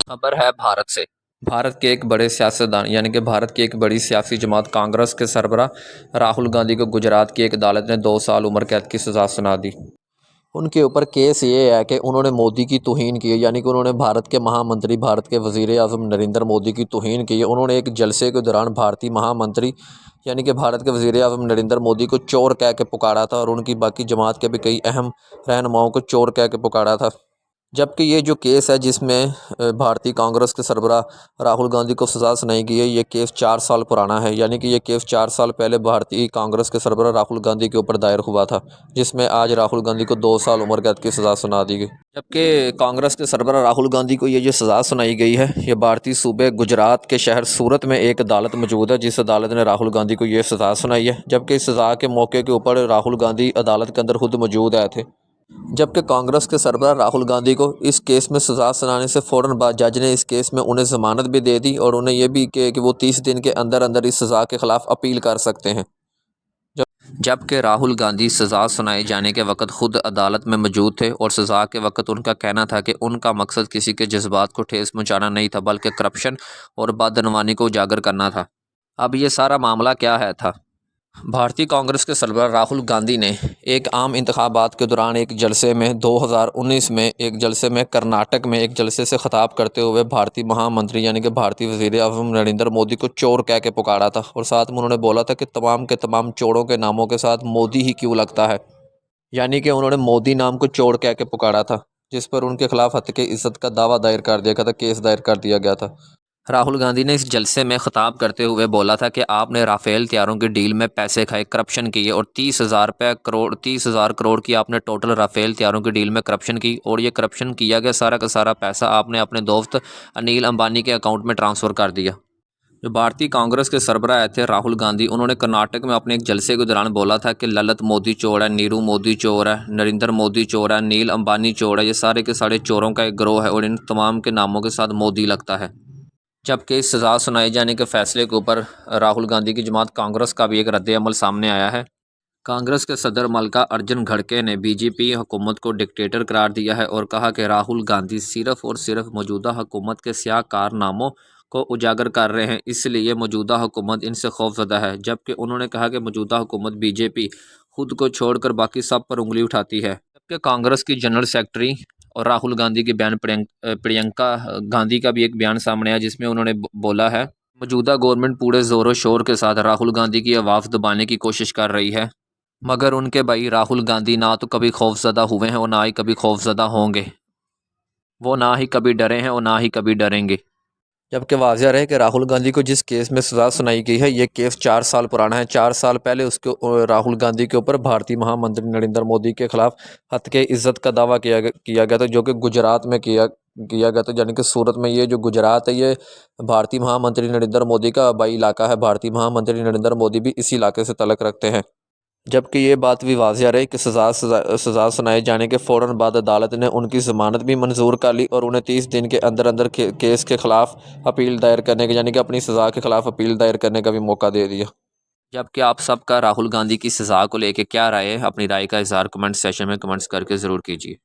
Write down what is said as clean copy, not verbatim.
खबर है भारत से। भारत के एक बड़े सियासतदान यानी कि भारत की एक बड़ी सियासी जमात कांग्रेस के सरबराह राहुल गांधी को गुजरात की एक अदालत ने 2 साल उम्र कैद की सज़ा सुना दी। उनके ऊपर केस ये है कि उन्होंने मोदी की तौहीन की है, यानी कि उन्होंने भारत के महामंत्री, भारत के वज़ीर आज़म नरेंद्र मोदी की तौहीन की है। उन्होंने एक जलसे के दौरान भारतीय महामंत्री यानी कि भारत के वज़ीर आज़म नरेंद्र मोदी को चोर कह के पुकारा था और उनकी बाकी जमात के भी कई अहम रहनुमाओं को चोर कह के पुकारा था। जबकि ये जो केस है जिसमें भारतीय कांग्रेस के सरबराह राहुल गांधी को सज़ा सुनाई गई है, ये केस 4 साल पुराना है। यानी कि ये केस 4 साल पहले भारतीय कांग्रेस के सरबराह राहुल गांधी के ऊपर दायर हुआ था, जिसमें आज राहुल गांधी को 2 साल उम्र कैद की सज़ा सुना दी गई। जबकि कांग्रेस के सरबराह राहुल गांधी को ये जो सज़ा सुनाई गई है, ये भारतीय सूबे गुजरात के शहर सूरत में एक अदालत मौजूद है, जिस अदालत ने राहुल गांधी को ये सज़ा सुनाई है। जबकि इस सज़ा के मौके के ऊपर राहुल गांधी अदालत के अंदर खुद मौजूद आए थे। जबकि कांग्रेस के सरबराह राहुल गांधी को इस केस में सज़ा सुनाने से फ़ौरन बाद जज ने इस केस में उन्हें ज़मानत भी दे दी और उन्हें यह भी कहा कि वो 30 दिन के अंदर अंदर इस सज़ा के ख़िलाफ़ अपील कर सकते हैं। जबकि राहुल गांधी सज़ा सुनाए जाने के वक़्त खुद अदालत में मौजूद थे और सज़ा के वक़्त उनका कहना था कि उनका मकसद किसी के जज्बात को ठेस पहुँचाना नहीं था, बल्कि करप्शन और बदनवानी को उजागर करना था। अब ये सारा मामला क्या है था। भारतीय कांग्रेस के सरबराह राहुल गांधी ने एक आम इंतखाबात के दौरान एक जलसे में 2019 में एक जलसे में कर्नाटक में एक जलसे से ख़िताब करते हुए भारतीय महामंत्री यानी कि भारतीय वज़ीर आज़म नरेंद्र मोदी को चोर कह के पुकारा था और साथ में उन्होंने बोला था कि तमाम के तमाम चोरों के नामों के साथ मोदी ही क्यों लगता है। यानी कि उन्होंने मोदी नाम को चोर कह के पुकारा था, जिस पर उनके खिलाफ हत्या इज़्ज़त का दावा दायर कर दिया गया था, केस दायर कर दिया गया था। राहुल गांधी ने इस जलसे में ख़िताब करते हुए बोला था कि आपने राफेल हथियारों की डील में पैसे खाए, करप्शन किए और 30,000 करोड़ की आपने टोटल राफेल हथियारों की डील में करप्शन की और ये करप्शन किया गया सारा का सारा पैसा आपने अपने दोस्त अनिल अंबानी के अकाउंट में ट्रांसफ़र कर दिया। जो भारतीय कांग्रेस के सरबराह थे राहुल गांधी, उन्होंने कर्नाटक में अपने एक जलसे के दौरान बोला था कि ललित मोदी चोर है, नीरू मोदी चोर है, नरेंद्र मोदी चोर है, नील अंबानी चोर है, ये सारे के सारे चोरों का एक गिरोह है और इन तमाम के नामों के साथ मोदी लगता है। जबकि इस सज़ा सुनाए जाने के फैसले के ऊपर राहुल गांधी की जमात कांग्रेस का भी एक रद्द-ए-अमल सामने आया है। कांग्रेस के सदर मल्लिका अर्जुन खड़गे ने बीजेपी हुकूमत को डिक्टेटर करार दिया है और कहा कि राहुल गांधी सिर्फ और सिर्फ मौजूदा हुकूमत के स्याह कारनामों को उजागर कर रहे हैं, इसलिए मौजूदा हुकूमत इनसे खौफजदा है। जबकि उन्होंने कहा कि मौजूदा हुकूमत बीजेपी खुद को छोड़कर बाकी सब पर उंगली उठाती है। जबकि कांग्रेस की जनरल सेक्रेटरी और राहुल गांधी की बयान प्रियंका गांधी का भी एक बयान सामने आया, जिसमें उन्होंने बोला है मौजूदा गवर्नमेंट पूरे ज़ोरों शोर के साथ राहुल गांधी की आवाज़ दबाने की कोशिश कर रही है, मगर उनके भाई राहुल गांधी ना तो कभी खौफजदा हुए हैं और ना ही कभी खौफजदा होंगे। वो ना ही कभी डरे हैं और ना ही कभी डरेंगे। जबकि वाज़ेह रहे कि राहुल गांधी को जिस केस में सज़ा सुनाई गई है, ये केस 4 साल पुराना है। 4 साल पहले उसके राहुल गांधी के ऊपर भारतीय महामंत्री नरेंद्र मोदी के खिलाफ हत्या इज़्ज़त का दावा किया गया था, जो कि गुजरात में किया गया था। यानी कि सूरत में ये जो गुजरात है, ये भारतीय महामंत्री नरेंद्र मोदी का आबाई इलाका है। भारतीय महामंत्री नरेंद्र मोदी भी इसी इलाके से तल्लुक़ रखते हैं। जबकि ये बात भी वाज़ेह रही कि सज़ा सुनाए जाने के फ़ौरन बाद अदालत ने उनकी ज़मानत भी मंजूर कर ली और उन्हें 30 दिन के अंदर अंदर केस के ख़िलाफ़ अपील दायर करने के यानी कि अपनी सज़ा के ख़िलाफ़ अपील दायर करने का भी मौका दे दिया। जबकि आप सबका राहुल गांधी की सज़ा को लेकर क्या राय है, अपनी राय का इज़हार कमेंट सेशन में कमेंट्स करके ज़रूर कीजिए।